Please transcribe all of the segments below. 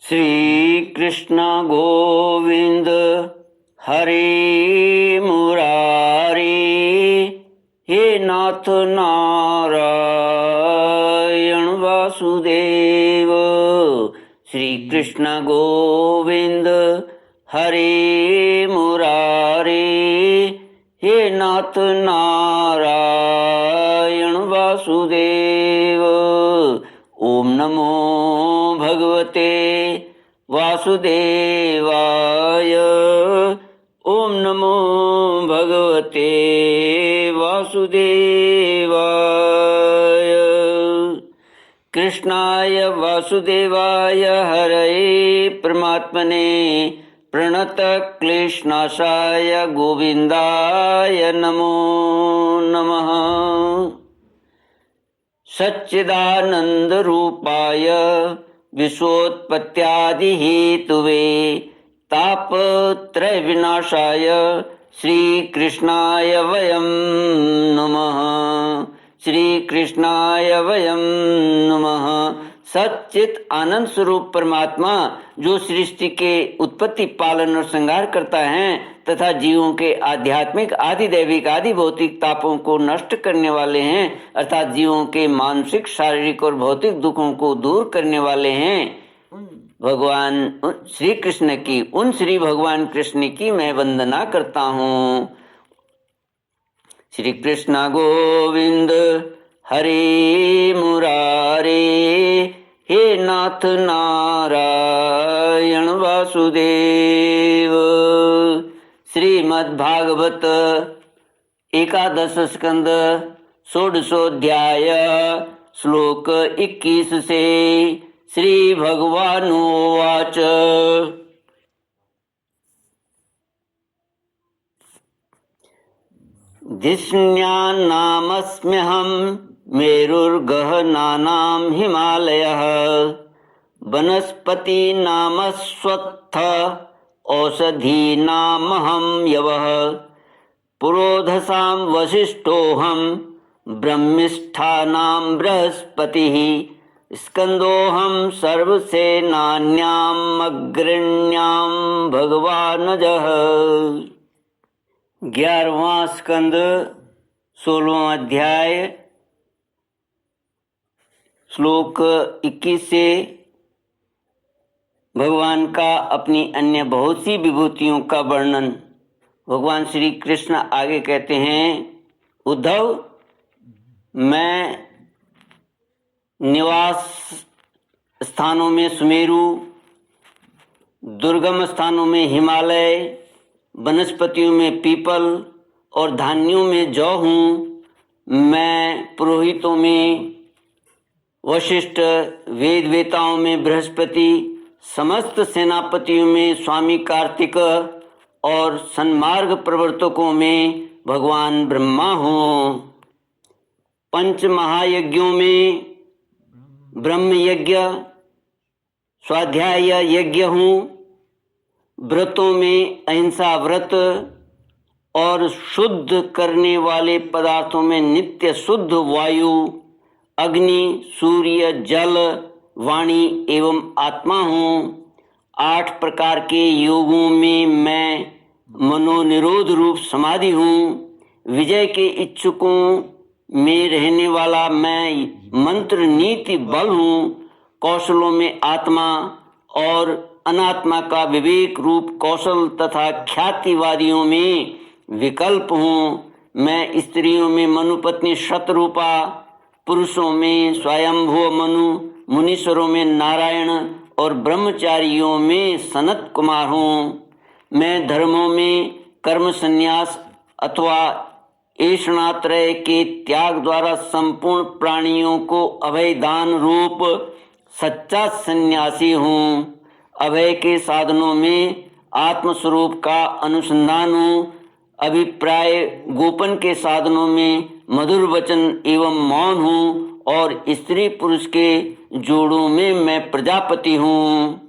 श्री कृष्ण गोविंद हरे मुरारी, हे नाथ नारायण वासुदेव। श्री कृष्ण गोविंद हरे मुरारी, हे नाथ नारायण वासुदेव। ओम नमो भगवते वासुदेवाय। ओम नमो भगवते वासुदेवाय। कृष्णाय वासुदेवाय हरये परमात्मने प्रणत क्लेशनाशाय गोविंदाय नमो नमः। सच्चिदानंद रूपाय विश्वोत्पत्त्यादि हेतुवे तापत्रय विनाशाय श्री कृष्णाय वयं नमः। श्री कृष्णाय वयं नमः। सच्चित आनंद स्वरूप परमात्मा जो सृष्टि के उत्पत्ति पालन और संहार करता है तथा जीवों के आध्यात्मिक आदि दैविक आदि भौतिक तापों को नष्ट करने वाले हैं, अर्थात जीवों के मानसिक शारीरिक और भौतिक दुखों को दूर करने वाले हैं, भगवान श्री कृष्ण की, उन श्री भगवान कृष्ण की मैं वंदना करता हूँ। श्री कृष्ण गोविंद हरे मुरारे, हे नाथ नारायण वासुदेव। श्रीमद्भागवत एकादश स्कंद षोडशोध्याय श्लोक 21 से श्री भगवानुवाच। धिष्ण्यान्नामस्म्यहं मेरुर्गहनानां हिमालयः, वनस्पतीनामश्वत्थ औषधीनामहं यवः, पुरोधसां वसिष्ठोऽहं ब्रह्मिष्ठानां बृहस्पतिः, स्कंदोऽहं सर्वसेनान्याम् अग्रण्यां भगवानजः। 11वां स्कंद 16वां अध्याय श्लोक 21 से भगवान का अपनी अन्य बहुत सी विभूतियों का वर्णन। भगवान श्री कृष्ण आगे कहते हैं, उद्धव, मैं निवास स्थानों में सुमेरु, दुर्गम स्थानों में हिमालय, वनस्पतियों में पीपल और धान्यों में जौ हूँ। मैं पुरोहितों में वशिष्ठ, वेद वेताओं में बृहस्पति, समस्त सेनापतियों में स्वामी कार्तिक और सन्मार्ग प्रवर्तकों में भगवान ब्रह्मा हूँ। पंच महायज्ञों में ब्रह्म यज्ञ, स्वाध्याय यज्ञ हूँ। व्रतों में अहिंसा व्रत और शुद्ध करने वाले पदार्थों में नित्य शुद्ध वायु, अग्नि, सूर्य, जल, वाणी एवं आत्मा हूँ। 8 प्रकार के योगों में मैं मनोनिरोध रूप समाधि हूँ। विजय के इच्छुकों में रहने वाला मैं मंत्र नीति बल हूँ। कौशलों में आत्मा और अनात्मा का विवेक रूप कौशल तथा ख्यातिवादियों में विकल्प हूँ। मैं स्त्रियों में मनुपत्नी शतरूपा, पुरुषों में स्वयंभुव मनु, मुनीश्वरों में नारायण और ब्रह्मचारियों में सनत कुमार हूँ। मैं धर्मों में कर्म संन्यास अथवा ऐषणात्रय के त्याग द्वारा संपूर्ण प्राणियों को अभयदान रूप सच्चा सन्यासी हूँ। अभय के साधनों में आत्मस्वरूप का अनुसंधान हूँ। अभिप्राय गोपन के साधनों में मधुर वचन एवं मौन हूँ और स्त्री पुरुष के जोड़ों में मैं प्रजापति हूँ।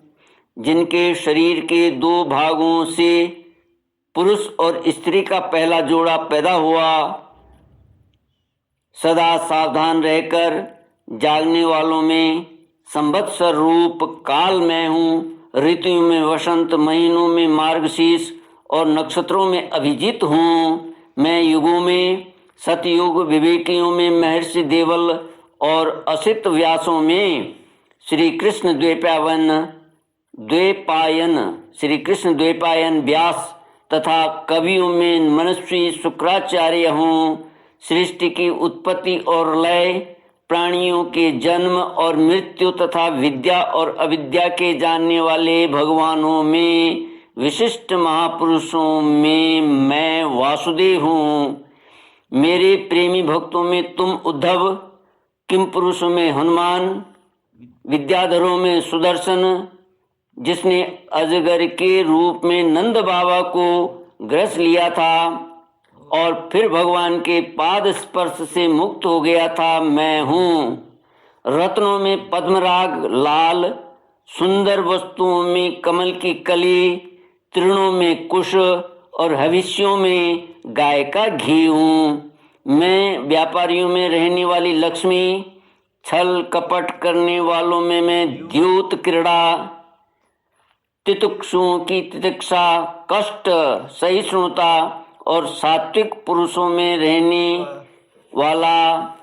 जिनके शरीर के 2 भागों से पुरुष और स्त्री का पहला जोड़ा पैदा हुआ, सदा सावधान रहकर जागने वालों में संवत्सर रूप काल मैं हूँ, ऋतुओं में वसंत, महीनों में मार्गशीर्ष और नक्षत्रों में अभिजीत हूँ। मैं युगों में सतयुग, विवेकियों में महर्षि देवल और असित व्यासों में श्री कृष्ण द्वैपायन व्यास तथा कवियों में मनस्वी शुक्राचार्य हूँ। सृष्टि की उत्पत्ति और लय, प्राणियों के जन्म और मृत्यु तथा विद्या और अविद्या के जानने वाले भगवानों में, विशिष्ट महापुरुषों में मैं वासुदेव हूँ। मेरे प्रेमी भक्तों में तुम उद्धव, किम पुरुषों में हनुमान, विद्याधरों में सुदर्शन, जिसने अजगर के रूप में नंद बाबा को ग्रस लिया था और फिर भगवान के पाद स्पर्श से मुक्त हो गया था, मैं हूँ। रत्नों में पद्मराग लाल, सुंदर वस्तुओं में कमल की कली, तृणों में कुश और हविष्यों में गाय का घी हूँ। मैं व्यापारियों में रहने वाली लक्ष्मी, छल कपट करने वालों में मैं द्यूत क्रीड़ा, तितिक्षुओं की तितिक्षा, कष्ट सहिष्णुता और सात्विक पुरुषों में रहने वाला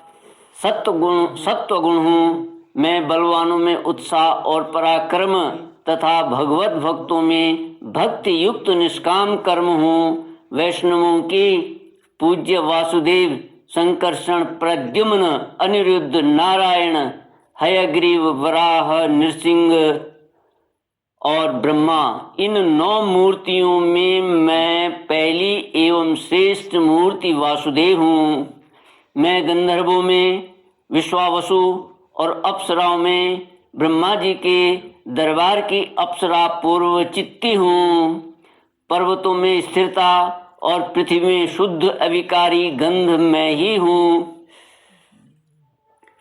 सत्वगुण हूँ। मैं बलवानों में उत्साह और पराक्रम तथा भगवत भक्तों में भक्ति युक्त निष्काम कर्म हूँ। वैष्णवों की पूज्य वासुदेव, संकर्षण, प्रद्युम्न, अनिरुद्ध, नारायण, हयग्रीव, वराह, नृसिंह और ब्रह्मा, इन 9 मूर्तियों में मैं पहली एवं श्रेष्ठ मूर्ति वासुदेव हूँ। मैं गंधर्वों में विश्वावसु और अप्सराओं में ब्रह्मा जी के दरबार की अप्सरा पूर्व चित्ती हूँ। पर्वतों में स्थिरता और पृथ्वी में शुद्ध अविकारी गंध मैं ही हूँ।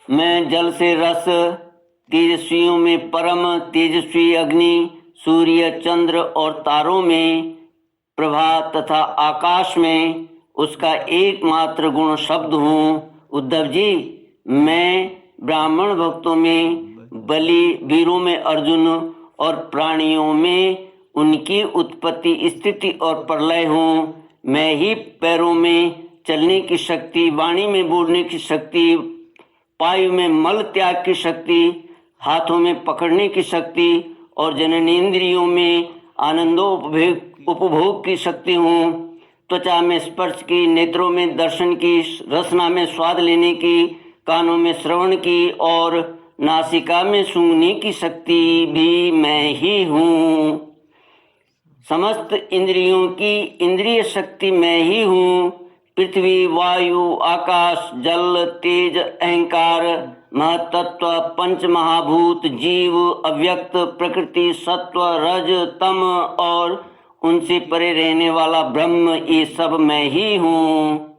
मैं जल से रस, तेजस्वियों में परम तेजस्वी अग्नि, सूर्य, चंद्र और तारों में प्रभा तथा आकाश में उसका एकमात्र गुण शब्द हूँ। उद्धव जी, मैं ब्राह्मण भक्तों में बलि, वीरों में अर्जुन और प्राणियों में उनकी उत्पत्ति, स्थिति और प्रलय हूँ। मैं ही पैरों में चलने की शक्ति, वाणी में बोलने की शक्ति, पायु में मल त्याग की शक्ति, हाथों में पकड़ने की शक्ति और जननेंद्रियों में उपभोग की शक्ति हूँ। त्वचा में स्पर्श की, नेत्रों में दर्शन की, रसना में स्वाद लेने की, कानों में श्रवण की और नासिका में सूंघने की शक्ति भी मैं ही हूँ। समस्त इंद्रियों की इंद्रिय शक्ति मैं ही हूँ। पृथ्वी, वायु, आकाश, जल, तेज, अहंकार, महतत्व, पंच महाभूत, जीव, अव्यक्त, प्रकृति, सत्व, रज, तम और उनसे परे रहने वाला ब्रह्म, ये सब मैं ही हूँ।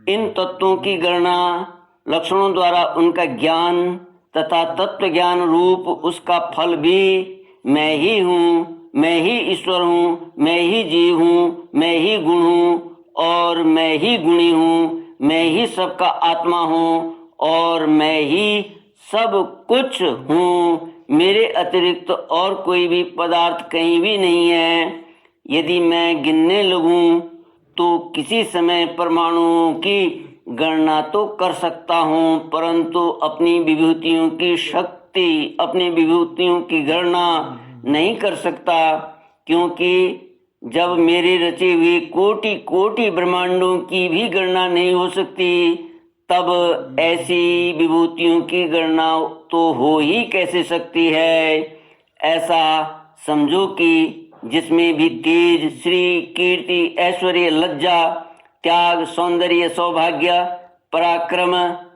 इन तत्वों की गणना, लक्षणों द्वारा उनका ज्ञान तथा तत्व ज्ञान रूप उसका फल भी मैं ही हूँ। मैं ही ईश्वर हूँ, मैं ही जीव हूँ, मैं ही गुण हूँ और मैं ही गुणी हूँ। मैं ही सबका आत्मा हूँ और मैं ही सब कुछ हूँ। मेरे अतिरिक्त और कोई भी पदार्थ कहीं भी नहीं है। यदि मैं गिनने लगूं तो किसी समय परमाणुओं की गणना तो कर सकता हूँ, परंतु अपनी विभूतियों की गणना नहीं कर सकता, क्योंकि जब मेरे रचे हुए कोटि कोटि ब्रह्मांडों की भी गणना नहीं हो सकती, तब ऐसी विभूतियों की गणना तो हो ही कैसे सकती है। ऐसा समझो कि जिसमें भी तेज, श्री, कीर्ति, ऐश्वर्य, लज्जा, त्याग, सौंदर्य, सौभाग्य, पराक्रम,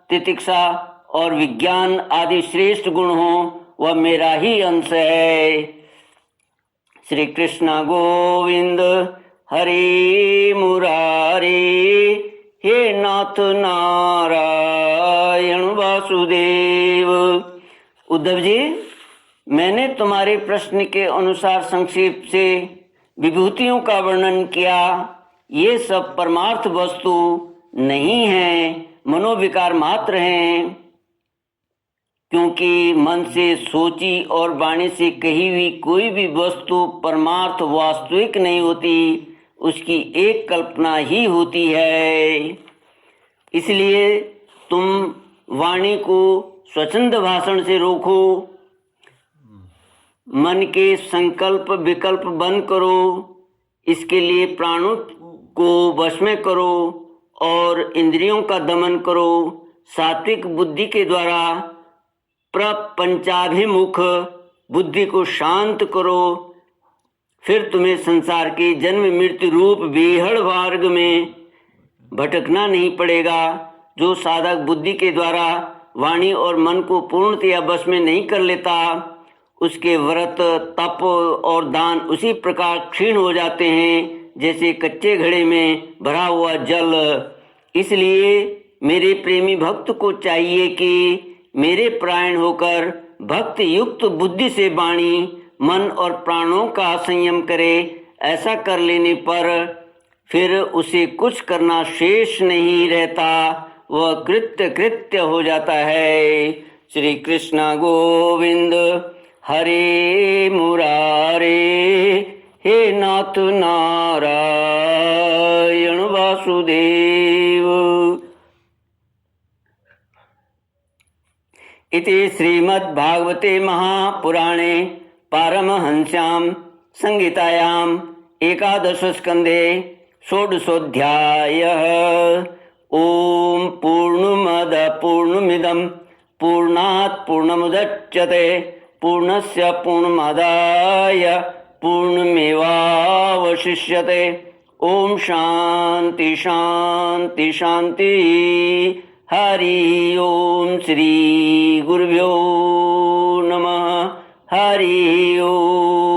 तितिक्षा और विज्ञान आदि श्रेष्ठ गुण हो, वह मेरा ही अंश है। श्री कृष्ण गोविंद हरे मुरारे, हे नाथ नारायण वासुदेव। उद्धव जी, मैंने तुम्हारे प्रश्न के अनुसार संक्षेप से विभूतियों का वर्णन किया। ये सब परमार्थ वस्तु नहीं है, मनोविकार मात्र हैं। क्योंकि मन से सोची और वाणी से कही हुई कोई भी वस्तु परमार्थ वास्तविक नहीं होती, उसकी एक कल्पना ही होती है। इसलिए तुम वाणी को स्वच्छंद भाषण से रोको, मन के संकल्प विकल्प बंद करो, इसके लिए प्राणों को वश में करो और इंद्रियों का दमन करो। सात्विक बुद्धि के द्वारा प्रपंचाभिमुख बुद्धि को शांत करो, फिर तुम्हें संसार के जन्म मृत्यु रूप बेहड़ मार्ग में भटकना नहीं पड़ेगा। जो साधक बुद्धि के द्वारा वाणी और मन को पूर्णतया वश में नहीं कर लेता, उसके व्रत तप और दान उसी प्रकार क्षीण हो जाते हैं जैसे कच्चे घड़े में भरा हुआ जल। इसलिए मेरे प्रेमी भक्त को चाहिए कि मेरे परायण होकर भक्त युक्त बुद्धि से वाणी मन और प्राणों का संयम करे। ऐसा कर लेने पर फिर उसे कुछ करना शेष नहीं रहता, वह कृत्य कृत्य हो जाता है। श्री कृष्ण गोविंद हरे मुरारे, हे नाथ नारायण वासुदेव। इति श्रीमद्भागवते महापुराणे पारमहंस्यां संहितायां एकादश स्कंधे षोडशोऽध्यायः। ओम पूर्णमद पूर्णमिदं पूर्णात् पूर्णमुदच्यते पूर्णस्य पूर्णमादाय पूर्णमेवावशिष्यते। ओम शांति शांति शांति। हरि ओम श्री गुरुभ्यो नमः। हरि ओम।